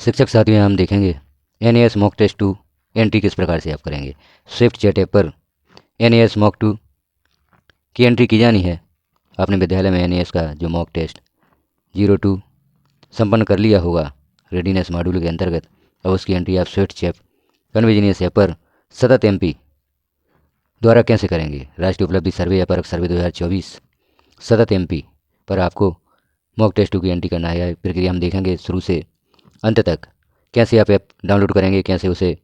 शिक्षक साथियों, हम देखेंगे NAS मॉक टेस्ट 2 एंट्री किस प्रकार से आप करेंगे। स्विफ्ट चैट ऐप पर NAS मॉक 2 की एंट्री की जानी है। आपने विद्यालय में NAS का जो मॉक टेस्ट 02 संपन्न कर लिया होगा रेडीनेस मॉड्यूल के अंतर्गत। अब उसकी एंट्री आप स्विफ्ट चैट कन्वीनियंस ऐप पर सतत MP द्वारा कैसे करेंगे। राष्ट्रीय उपलब्धि सर्वे या परख सर्वे 2024 सतत MP पर आपको मॉक टेस्ट 2 की एंट्री करना है। प्रक्रिया हम देखेंगे शुरू से अंत तक, कैसे आप ऐप डाउनलोड करेंगे, कैसे उसे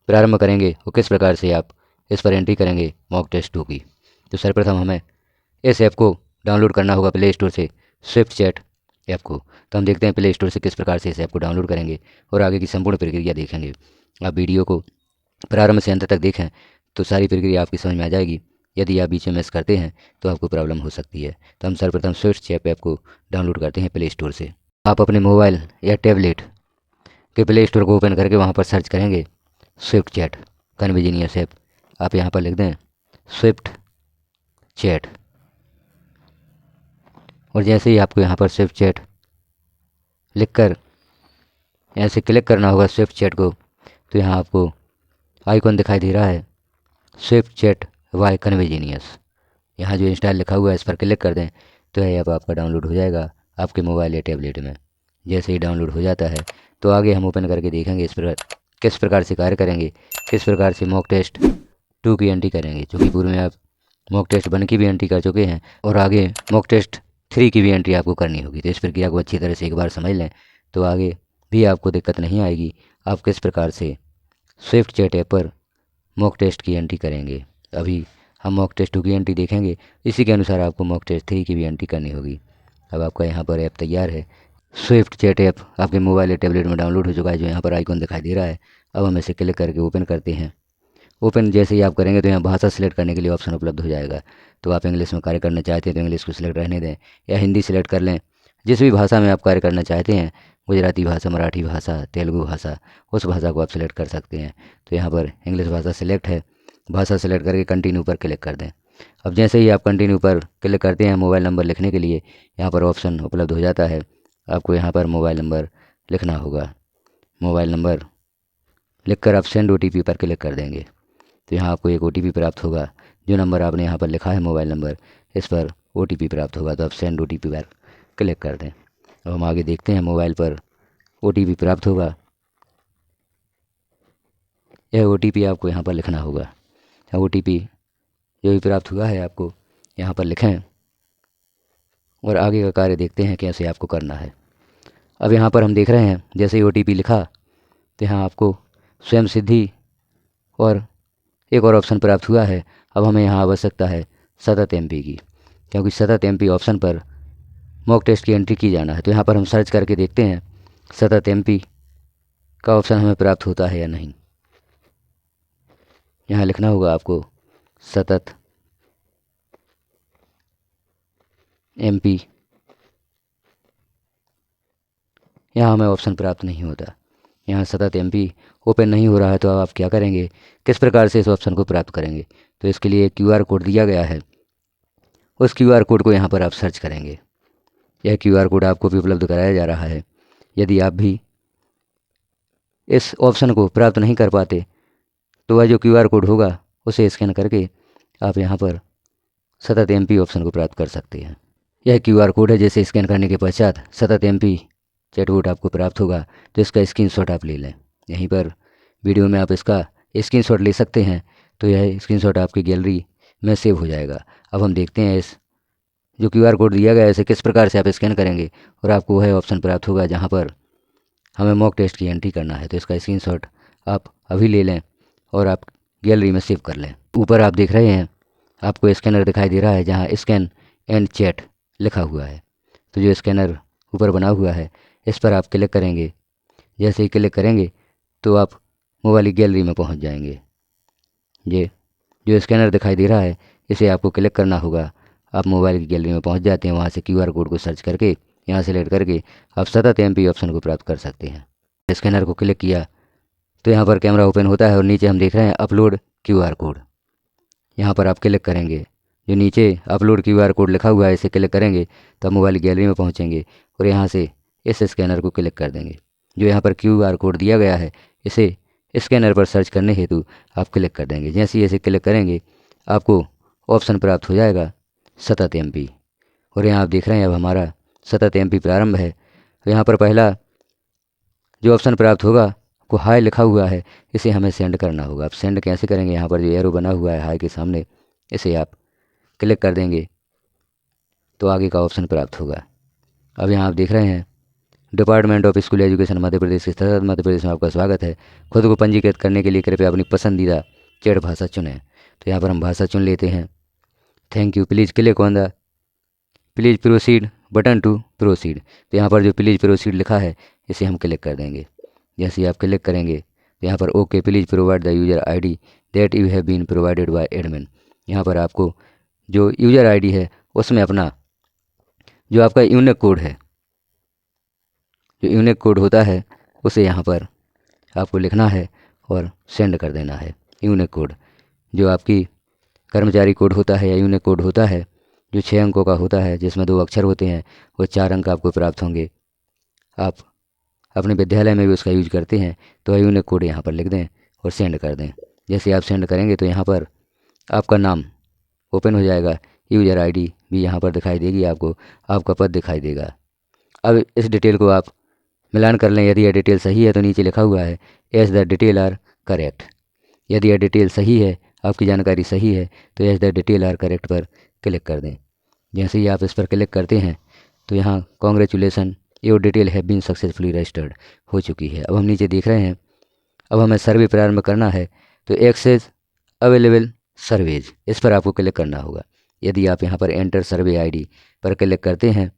प्रारंभ करेंगे और किस प्रकार से आप इस पर एंट्री करेंगे मॉक टेस्ट 2 की। तो सर्वप्रथम हमें इस ऐप को डाउनलोड करना होगा प्ले स्टोर से, स्विफ्ट चैट ऐप को। तो हम देखते हैं प्ले स्टोर से किस प्रकार से इस ऐप को डाउनलोड करेंगे और आगे की संपूर्ण प्रक्रिया देखेंगे। आप वीडियो को प्रारंभ से अंत तक देखें तो सारी प्रक्रिया आपकी समझ में आ जाएगी। यदि आप बीच में मिस करते हैं तो आपको प्रॉब्लम हो सकती है। तो हम सर्वप्रथम स्विफ्ट चैट ऐप को डाउनलोड करते हैं प्ले स्टोर से। आप अपने मोबाइल या टैबलेट के प्ले स्टोर को ओपन करके वहाँ पर सर्च करेंगे स्विफ्ट चैट कन्वीनियंस ऐप। आप यहाँ पर लिख दें स्विफ्ट चैट और जैसे ही आपको यहाँ पर स्विफ्ट चैट लिखकर ऐसे क्लिक करना होगा स्विफ्ट चैट को, तो यहाँ आपको आइकॉन दिखाई दे रहा है स्विफ्ट चैट वाई कन्वीनियंस। यहाँ जो इंस्टॉल लिखा हुआ है इस पर क्लिक कर दें तो यह ऐप आपका डाउनलोड हो जाएगा आपके मोबाइल या टैबलेट में। जैसे ही डाउनलोड हो जाता है तो आगे हम ओपन करके देखेंगे इस पर किस प्रकार से कार्य करेंगे, किस प्रकार से मॉक टेस्ट 2 की एंट्री करेंगे। क्योंकि पूर्व में आप मॉक टेस्ट 1 की भी एंट्री कर चुके हैं और आगे मॉक टेस्ट 3 की भी एंट्री आपको करनी होगी। तो इस प्रक्रिया को अच्छी तरह से एक बार समझ लें तो आगे भी आपको दिक्कत नहीं आएगी। आप किस प्रकार से स्विफ्ट चैट ऐप पर मॉक टेस्ट की एंट्री करेंगे। अभी हम मॉक टेस्ट 2 की एंट्री देखेंगे, इसी के अनुसार आपको मॉक टेस्ट 3 की भी एंट्री करनी होगी। अब आपका यहाँ पर ऐप तैयार है। स्विफ्ट चैट ऐप आपके मोबाइल या टैबलेट में डाउनलोड हो चुका है, जो यहाँ पर आइकॉन दिखाई दे रहा है। अब हम इसे क्लिक करके ओपन करते हैं। ओपन जैसे ही आप करेंगे तो यहाँ भाषा सिलेक्ट करने के लिए ऑप्शन उपलब्ध हो जाएगा। तो आप इंग्लिश में कार्य करना चाहते हैं तो इंग्लिश को सिलेक्ट रहने दें या हिंदी सिलेक्ट कर लें। जिस भी भाषा में आप कार्य करना चाहते हैं, गुजराती भाषा, मराठी भाषा, तेलुगु भाषा, उस भाषा को आप सिलेक्ट कर सकते हैं। तो यहाँ पर इंग्लिश भाषा सिलेक्ट है, भाषा सिलेक्ट करके कंटिन्यू पर क्लिक कर दें। अब जैसे ही आप कंटिन्यू पर क्लिक करते हैं, मोबाइल नंबर लिखने के लिए यहाँ पर ऑप्शन उपलब्ध हो जाता है। आपको यहाँ पर मोबाइल नंबर लिखना होगा। मोबाइल नंबर लिखकर आप सेंड OTP पर क्लिक कर देंगे तो यहाँ आपको एक OTP प्राप्त होगा। जो नंबर आपने यहाँ पर लिखा है मोबाइल नंबर, इस पर OTP प्राप्त होगा। तो आप सेंड OTP पर क्लिक कर दें। अब हम आगे देखते हैं मोबाइल पर OTP प्राप्त होगा। यह OTP आपको यहाँ पर लिखना होगा। OTP जो भी प्राप्त हुआ है आपको यहाँ पर लिखें और आगे का कार्य देखते हैं कैसे आपको करना है। अब यहाँ पर हम देख रहे हैं जैसे ही OTP लिखा तो यहाँ आपको स्वयं सिद्धि और एक और ऑप्शन प्राप्त हुआ है। अब हमें यहाँ आवश्यकता है सतत MP की, क्योंकि सतत MP ऑप्शन पर मॉक टेस्ट की एंट्री की जाना है। तो यहाँ पर हम सर्च करके देखते हैं सतत MP का ऑप्शन हमें प्राप्त होता है या नहीं। यहाँ लिखना होगा आपको सतत MP। यहाँ हमें ऑप्शन प्राप्त नहीं होता। यहाँ सतत MP ओपन नहीं हो रहा है। तो अब आप क्या करेंगे, किस प्रकार से इस ऑप्शन को प्राप्त करेंगे। तो इसके लिए एक QR कोड दिया गया है, उस QR कोड को यहाँ पर आप सर्च करेंगे। यह QR कोड आपको भी उपलब्ध कराया जा रहा है। यदि आप भी इस ऑप्शन को प्राप्त नहीं कर पाते तो वह जो QR कोड होगा उसे स्कैन करके आप यहाँ पर सतत MP ऑप्शन को प्राप्त कर सकते हैं। यह QR कोड है, जैसे स्कैन करने के पश्चात सतत MP चैटबॉट आपको प्राप्त होगा। तो इसका स्क्रीनशॉट आप ले लें। यहीं पर वीडियो में आप इसका स्क्रीनशॉट ले सकते हैं। तो यह स्क्रीनशॉट आपकी गैलरी में सेव हो जाएगा। अब हम देखते हैं इस जो QR कोड दिया गया है इसे किस प्रकार से आप स्कैन करेंगे और आपको वह ऑप्शन प्राप्त होगा जहाँ पर हमें मॉक टेस्ट की एंट्री करना है। तो इसका स्क्रीनशॉट आप अभी ले लें और आप गैलरी में सेव कर लें। ऊपर आप देख रहे हैं आपको स्कैनर दिखाई दे रहा है जहाँ स्कैन एंड चैट लिखा हुआ है। तो जो स्कैनर ऊपर बना हुआ है इस पर आप क्लिक करेंगे। जैसे ही क्लिक करेंगे तो आप मोबाइल की गैलरी में पहुंच जाएंगे। ये जो स्कैनर दिखाई दे रहा है इसे आपको क्लिक करना होगा। आप मोबाइल की गैलरी में पहुंच जाते हैं। वहां से QR कोड को सर्च करके यहाँ सेलेक्ट करके आप सतत MP ऑप्शन को प्राप्त कर सकते हैं। स्कैनर को क्लिक किया तो यहाँ पर कैमरा ओपन होता है और नीचे हम देख रहे हैं अपलोड QR कोड। यहाँ पर आप क्लिक करेंगे। जो नीचे अपलोड QR कोड लिखा हुआ है इसे क्लिक करेंगे तो आप मोबाइल गैलरी में पहुँचेंगे और यहाँ से इस स्कैनर को क्लिक कर देंगे। जो यहाँ पर QR कोड दिया गया है इसे स्कैनर पर सर्च करने हेतु आप क्लिक कर देंगे। जैसे ही इसे क्लिक करेंगे आपको ऑप्शन प्राप्त हो जाएगा सतत MP, और यहाँ आप देख रहे हैं अब हमारा सतत MP प्रारंभ है। यहाँ पर पहला जो ऑप्शन प्राप्त होगा को हाई लिखा हुआ है, इसे हमें सेंड करना होगा। आप सेंड कैसे करेंगे, यहाँ पर जो एरो बना हुआ है हाई के सामने इसे आप क्लिक कर देंगे तो आगे का ऑप्शन प्राप्त होगा। अब यहाँ आप देख रहे हैं department of school education Madhya Pradesh के मध्य प्रदेश में आपका स्वागत है। खुद को पंजीकृत करने के लिए कृपया अपनी पसंदीदा चैट भाषा चुनें। तो यहाँ पर हम भाषा चुन लेते हैं। Thank you, please click on the please proceed button to proceed. तो यहाँ पर जो प्लीज़ प्रोसीड लिखा है इसे हम क्लिक कर देंगे। जैसे ही आप क्लिक करेंगे तो यहाँ पर okay please provide the user ID that you have been provided by admin. यहाँ पर आपको जो यूज़र ID है उसमें अपना जो आपका यूनिक कोड है, जो यूनिक कोड होता है उसे यहाँ पर आपको लिखना है और सेंड कर देना है। यूनिक कोड जो आपकी कर्मचारी कोड होता है या यूनिक कोड होता है जो 6 अंकों का होता है, जिसमें 2 अक्षर होते हैं, वो 4 अंक आपको प्राप्त होंगे। आप अपने विद्यालय में भी उसका यूज करते हैं तो यूनिक कोड यहाँ पर लिख दें और सेंड कर दें। जैसे आप सेंड करेंगे तो यहाँ पर आपका नाम ओपन हो जाएगा, यूज़र ID भी यहाँ पर दिखाई देगी आपको, आपका पद दिखाई देगा। अब इस डिटेल को आप मिलान कर लें। यदि यह डिटेल सही है तो नीचे लिखा हुआ है as the detail are correct. यदि यह डिटेल सही है, आपकी जानकारी सही है, तो as the detail are correct पर क्लिक कर दें। जैसे ही आप इस पर क्लिक करते हैं तो यहाँ congratulation your detail have been successfully registered हो चुकी है। अब हम नीचे देख रहे हैं, अब हमें सर्वे प्रारंभ करना है तो एक्सेस अवेलेबल सर्वेज इस पर आपको क्लिक करना होगा। यदि आप यहाँ पर एंटर सर्वे ID पर क्लिक करते हैं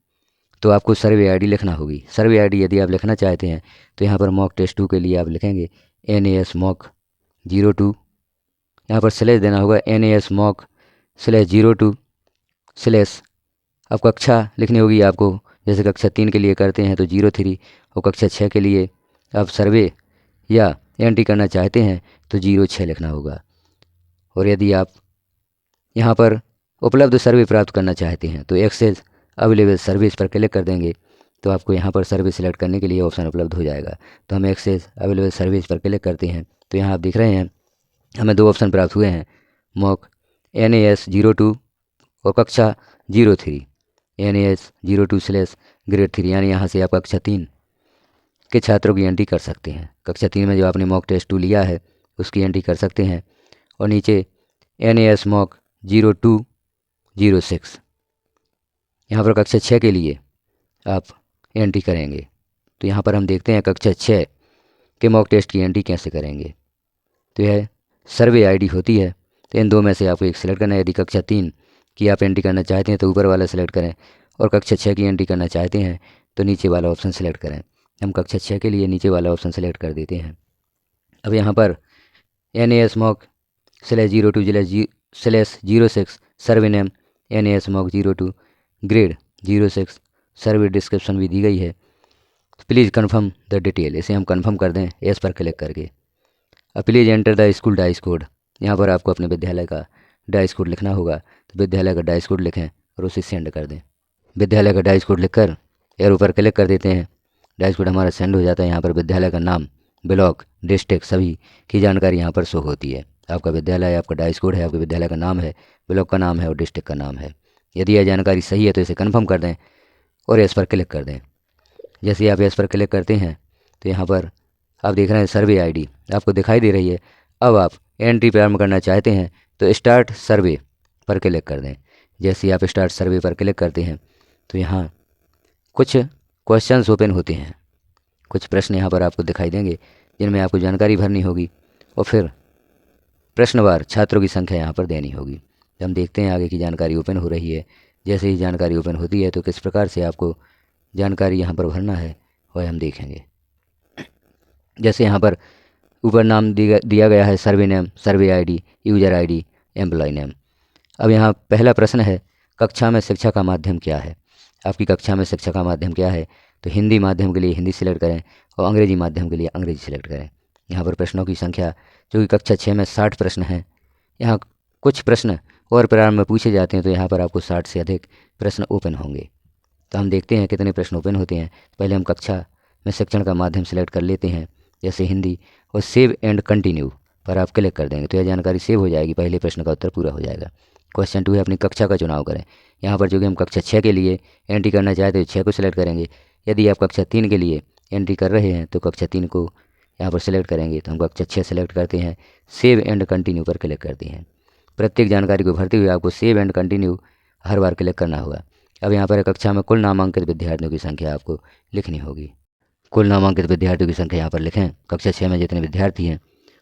तो आपको सर्वे ID लिखना होगी। सर्वे ID यदि आप लिखना चाहते हैं तो यहाँ पर मॉक टेस्ट 2 के लिए आप लिखेंगे NAS मॉक 02, यहाँ पर स्लैश देना होगा NAS मॉक /02 स्लैश। अब कक्षा लिखनी होगी आपको, जैसे कक्षा 3 के लिए करते हैं तो 03, और कक्षा 6 के लिए आप सर्वे या एंट्री करना चाहते हैं तो 06 लिखना होगा। और यदि आप यहाँ पर उपलब्ध सर्वे प्राप्त करना चाहते हैं तो एक्सेस अवेलेबल सर्विस पर क्लिक कर देंगे तो आपको यहाँ पर सर्वे सिलेक्ट करने के लिए ऑप्शन उपलब्ध हो जाएगा। तो हम एक्सेस अवेलेबल सर्विस पर क्लिक करते हैं तो यहाँ आप देख रहे हैं हमें 2 ऑप्शन प्राप्त हुए हैं, मॉक NAS 02 और कक्षा 03 NAS 02 स्लैश ग्रेड 3, यानी यहाँ से आप कक्षा 3 के छात्रों की एंट्री कर सकते हैं। कक्षा 3 में जो आपने मॉक टेस्ट 2 लिया है उसकी एंट्री कर सकते हैं। और नीचे NAS मॉक 0206 यहाँ पर कक्षा 6 के लिए आप एंट्री करेंगे। तो यहाँ पर हम देखते हैं कक्षा 6 के मॉक टेस्ट की एंट्री कैसे करेंगे। तो यह सर्वे ID होती है, तो इन 2 में से आपको एक सिलेक्ट करना है। यदि कक्षा 3 की आप एंट्री करना चाहते हैं तो ऊपर वाला सेलेक्ट करें, और कक्षा 6 की एंट्री करना चाहते हैं तो नीचे वाला ऑप्शन सेलेक्ट करें। हम कक्षा 6 के लिए नीचे वाला ऑप्शन सेलेक्ट कर देते हैं। अब यहाँ पर NAS मॉक /02/06 सर्वे नेम NAS मॉक 02 ग्रेड 06 सर्वे डिस्क्रिप्शन भी दी गई है। प्लीज़ कन्फर्म द डिटेल, इसे हम कन्फर्म कर दें एस पर क्लिक करके। अब please enter the school dice code, यहाँ पर आपको अपने विद्यालय का डाइस कोड लिखना होगा। तो विद्यालय का डाइस कोड लिखें और उसे सेंड कर दें। विद्यालय का डाइस कोड लिखकर एरो पर क्लिक कर देते हैं। डाइस कोड हमारा सेंड हो जाता है। यहाँ पर विद्यालय का नाम, ब्लॉक, डिस्ट्रिक्ट सभी की जानकारी यहाँ पर शो होती है। आपका विद्यालय, आपका डाइस कोड है, आपके विद्यालय का नाम है, ब्लॉक का नाम है और डिस्ट्रिक्ट का नाम है। यदि यह जानकारी सही है तो इसे कन्फर्म कर दें और एस पर क्लिक कर दें। जैसे ही आप एस पर क्लिक करते हैं तो यहाँ पर आप देख रहे हैं सर्वे ID आपको दिखाई दे रही है। अब आप एंट्री प्रारंभ करना चाहते हैं तो स्टार्ट सर्वे पर क्लिक कर दें। जैसे ही आप स्टार्ट सर्वे पर क्लिक करते हैं तो यहाँ कुछ क्वेश्चंस ओपन होते हैं, कुछ प्रश्न यहाँ पर आपको दिखाई देंगे जिनमें आपको जानकारी भरनी होगी और फिर प्रश्नवार छात्रों की संख्या यहाँ पर देनी होगी। हम देखते हैं आगे की जानकारी ओपन हो रही है। जैसे ही जानकारी ओपन होती है तो किस प्रकार से आपको जानकारी यहाँ पर भरना है वह हम देखेंगे। जैसे यहाँ पर ऊपर नाम दिया गया है survey name, survey ID, user ID, employee name. अब यहाँ पहला प्रश्न है कक्षा में शिक्षा का माध्यम क्या है। आपकी कक्षा में शिक्षा का माध्यम क्या है, तो हिंदी माध्यम के लिए हिंदी सिलेक्ट करें और अंग्रेजी माध्यम के लिए अंग्रेजी सिलेक्ट करें। यहाँ पर प्रश्नों की संख्या जो कि कक्षा 6 में 60 प्रश्न हैं। यहाँ कुछ प्रश्न और प्रारंभ में पूछे जाते हैं तो यहाँ पर आपको 60 से अधिक प्रश्न ओपन होंगे। तो हम देखते हैं कितने प्रश्न ओपन होते हैं। पहले हम कक्षा में शिक्षण का माध्यम सेलेक्ट कर लेते हैं, जैसे हिंदी, और सेव एंड कंटिन्यू पर आप क्लिक कर देंगे तो यह जानकारी सेव हो जाएगी। पहले प्रश्न का उत्तर पूरा हो जाएगा। क्वेश्चन 2 है, अपनी कक्षा का चुनाव करें। यहाँ पर जो कि हम कक्षा 6 के लिए एंट्री करना चाहते हैं 6 को सिलेक्ट करेंगे। यदि आप कक्षा 3 के लिए एंट्री कर रहे हैं तो कक्षा 3 को यहाँ पर सिलेक्ट करेंगे। तो हम कक्षा 6 सेलेक्ट करते हैं, सेव एंड कंटिन्यू पर क्लिक करते हैं। प्रत्येक जानकारी को भरते हुए आपको save and continue her bar click करना होगा। अब यहाँ पर कक्षा में कुल नामांकित विद्यार्थियों की संख्या आपको लिखनी होगी। कुल नामांकित विद्यार्थियों की संख्या यहाँ पर लिखें। कक्षा 6 में जितने विद्यार्थी हैं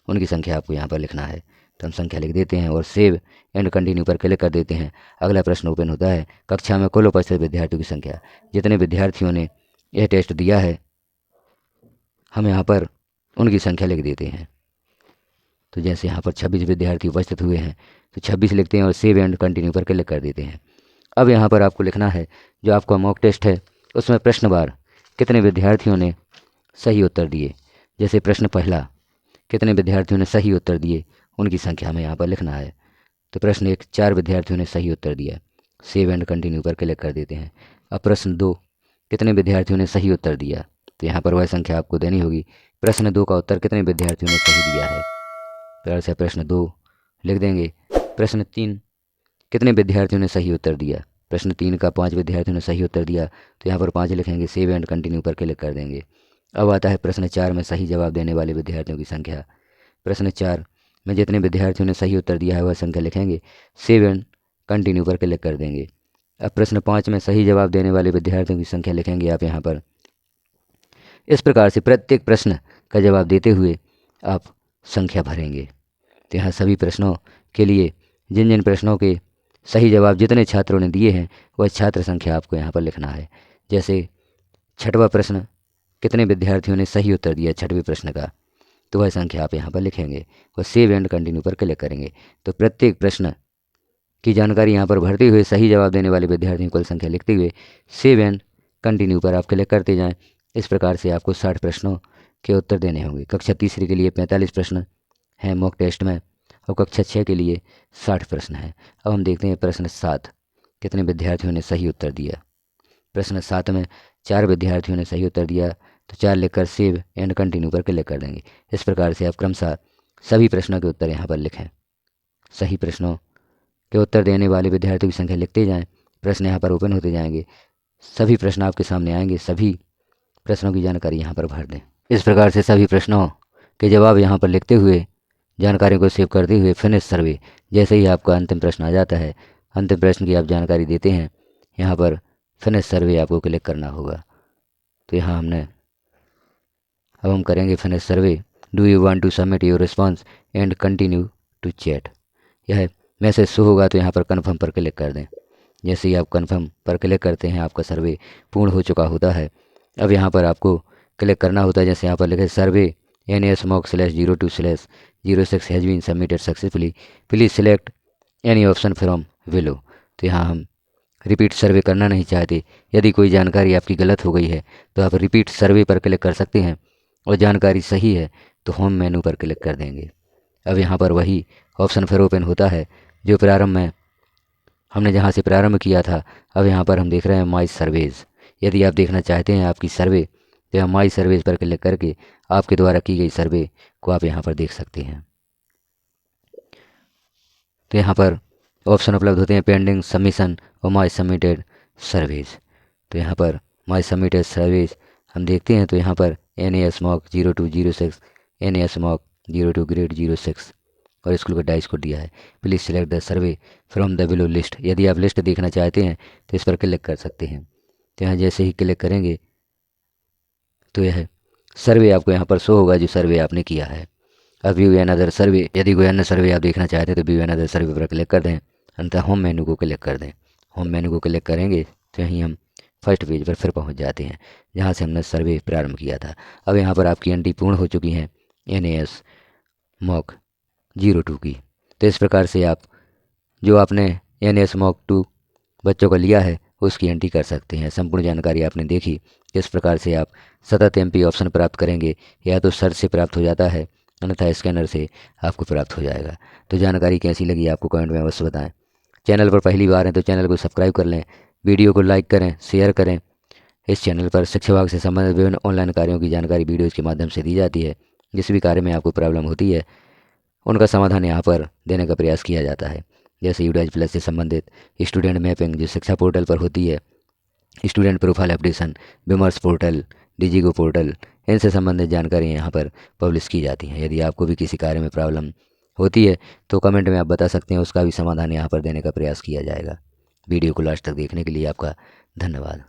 उनकी संख्या आपको यहाँ पर लिखना है। तो हम संख्या लिख देते हैं और सेव एंड कंटिन्यू पर क्लिक कर देते हैं। अगला प्रश्न ओपन होता है, कक्षा में कुल उपस्थित विद्यार्थियों की संख्या। जितने विद्यार्थियों ने यह टेस्ट दिया है हम यहाँ पर उनकी संख्या लिख देते हैं। तो जैसे यहाँ पर 26 विद्यार्थी उपस्थित हुए हैं तो 26 लिखते हैं और सेव एंड कंटिन्यू पर क्लिक कर देते हैं। अब यहाँ पर आपको लिखना है जो आपका मॉक टेस्ट है उसमें प्रश्नवार कितने विद्यार्थियों ने सही उत्तर दिए। जैसे प्रश्न पहला, कितने विद्यार्थियों ने सही उत्तर दिए, उनकी संख्या हमें यहाँ पर लिखना है। तो प्रश्न 1, 4 विद्यार्थियों ने सही उत्तर दिया, सेव एंड कंटिन्यू पर क्लिक कर देते हैं। अब प्रश्न 2, कितने विद्यार्थियों ने सही उत्तर दिया, तो यहाँ पर वह संख्या आपको देनी होगी। प्रश्न 2 का उत्तर कितने विद्यार्थियों ने सही दिया है, तो से प्रश्न 2 लिख देंगे। प्रश्न 3, कितने विद्यार्थियों ने सही उत्तर दिया। प्रश्न 3 का 5 विद्यार्थियों ने सही उत्तर दिया, तो यहाँ पर 5 लिखेंगे, सेव एंड कंटिन्यू पर क्लिक कर देंगे। अब आता है प्रश्न 4 में सही जवाब देने वाले विद्यार्थियों की संख्या। प्रश्न 4 में जितने विद्यार्थियों ने सही उत्तर दिया है वह संख्या लिखेंगे, सेव एंड कंटिन्यू पर क्लिक कर देंगे। अब प्रश्न 5 में सही जवाब देने वाले विद्यार्थियों की संख्या लिखेंगे आप यहाँ पर। इस प्रकार से प्रत्येक प्रश्न का जवाब देते हुए आप संख्या भरेंगे। तो यहाँ सभी प्रश्नों के लिए जिन जिन प्रश्नों के सही जवाब जितने छात्रों ने दिए हैं वह छात्र संख्या आपको यहाँ पर लिखना है। जैसे 6वां प्रश्न, कितने विद्यार्थियों ने सही उत्तर दिया 6वें प्रश्न का, तो वह संख्या आप यहाँ पर लिखेंगे और सेव एंड कंटिन्यू पर क्लिक करेंगे। तो प्रत्येक प्रश्न की जानकारी यहाँ पर भरते हुए सही जवाब देने वाले विद्यार्थियों की कुल संख्या लिखते हुए सेव एंड कंटिन्यू पर आप क्लिक करते जाएँ। इस प्रकार से आपको 60 प्रश्नों के उत्तर देने होंगे। कक्षा 3 के लिए 45 प्रश्न हैं मॉक टेस्ट में और कक्षा 6 के लिए 60 प्रश्न हैं। अब हम देखते हैं प्रश्न 7, कितने विद्यार्थियों ने सही उत्तर दिया। प्रश्न 7 में 4 विद्यार्थियों ने सही उत्तर दिया, तो 4 लिखकर सेव एंड कंटिन्यू पर क्लिक कर देंगे। इस प्रकार से आप क्रमशः सभी प्रश्नों के उत्तर यहाँ पर लिखें। सही प्रश्नों के उत्तर देने वाले विद्यार्थियों की संख्या लिखते जाएं। प्रश्न यहाँ पर ओपन होते जाएंगे, सभी प्रश्न आपके सामने आएंगे, सभी प्रश्नों की जानकारी यहाँ पर भर दें। इस प्रकार से सभी प्रश्नों के जवाब यहाँ पर लिखते हुए जानकारी को सेव करते हुए फिनिश सर्वे, जैसे ही आपका अंतिम प्रश्न आ जाता है, अंतिम प्रश्न की आप जानकारी देते हैं, यहाँ पर फिनिश सर्वे आपको क्लिक करना होगा। तो यहाँ हमने अब हम करेंगे finish survey. Do you want to submit your response and continue to chat. यह मैसेज शो होगा तो यहाँ पर कन्फर्म पर क्लिक कर दें। जैसे ही आप कन्फर्म पर क्लिक करते हैं आपका सर्वे पूर्ण हो चुका होता है। अब यहाँ पर आपको क्लिक करना होता है, जैसे यहाँ पर लिखे survey NASMOC/02/06 has been submitted successfully, please select any option from below. तो यहाँ हम रिपीट सर्वे करना नहीं चाहते। यदि कोई जानकारी आपकी गलत हो गई है तो आप रिपीट सर्वे पर क्लिक कर सकते हैं और जानकारी सही है तो होम मेनू पर क्लिक कर देंगे। अब यहाँ पर वही ऑप्शन फिर ओपन होता है जो प्रारंभ में हमने जहाँ से प्रारंभ किया था। अब यहाँ पर हम देख रहे हैं माई सर्वेज़। यदि आप देखना चाहते हैं आपकी सर्वे तो यहाँ माई सर्वेज़ पर क्लिक करके आपके द्वारा की गई सर्वे को आप यहाँ पर देख सकते हैं। तो यहाँ पर ऑप्शन उपलब्ध होते हैं पेंडिंग सबमिशन और माई सबमिटेड सर्वेज। तो यहाँ पर माई सबमिटेड सर्वेज हम देखते हैं तो यहाँ पर NASMOC/02/06 NASMOC/02 ग्रेड 06 और स्कूल का डाइस कोड दिया है। Please select the survey from the below list. यदि आप लिस्ट देखना चाहते हैं तो इस पर क्लिक कर सकते हैं। तो यहाँ जैसे ही क्लिक करेंगे तो यह सर्वे आपको यहाँ पर शो होगा जो सर्वे आपने किया है। अब व्यू एन अदर सर्वे, यदि कोई अन्य सर्वे आप देखना चाहते हैं तो व्यू एन अदर सर्वे पर क्लिक कर दें, अंततः होम मेनू को क्लिक कर दें। होम मेनू को क्लिक करेंगे तो यहीं हम फर्स्ट पेज पर फिर पहुंच जाते हैं जहां से हमने सर्वे प्रारंभ किया था। अब यहाँ पर आपकी एंट्री पूर्ण हो चुकी है NASMOC/02 की। तो इस प्रकार से आप जो आपने NASMOC/2 बच्चों का लिया है उसकी एंट्री कर सकते हैं। संपूर्ण जानकारी आपने देखी। इस प्रकार से आप सतत MP ऑप्शन प्राप्त करेंगे, या तो सर्च से प्राप्त हो जाता है अन्यथा स्कैनर से आपको प्राप्त हो जाएगा। तो जानकारी कैसी लगी आपको कमेंट में अवश्य बताएं। चैनल पर पहली बार हैं तो चैनल को सब्सक्राइब कर लें, वीडियो को लाइक करें, शेयर करें इस चैनल पर शिक्षा विभाग से संबंधित विभिन्न ऑनलाइन कार्यों की जानकारी वीडियोज़ के माध्यम से दी जाती है। जिस भी कार्य में आपको प्रॉब्लम होती है उनका समाधान यहाँ पर देने का प्रयास किया जाता है। जैसे यूडाइज प्लस से संबंधित स्टूडेंट मैपिंग जो शिक्षा पोर्टल पर होती है, स्टूडेंट प्रोफाइल अपडेशन, विमर्श पोर्टल, डिजिगो पोर्टल, इनसे संबंधित जानकारी यहाँ पर पब्लिश की जाती हैं। यदि आपको भी किसी कार्य में प्रॉब्लम होती है तो कमेंट में आप बता सकते हैं, उसका भी समाधान यहाँ पर देने का प्रयास किया जाएगा। वीडियो को लास्ट तक देखने के लिए आपका धन्यवाद।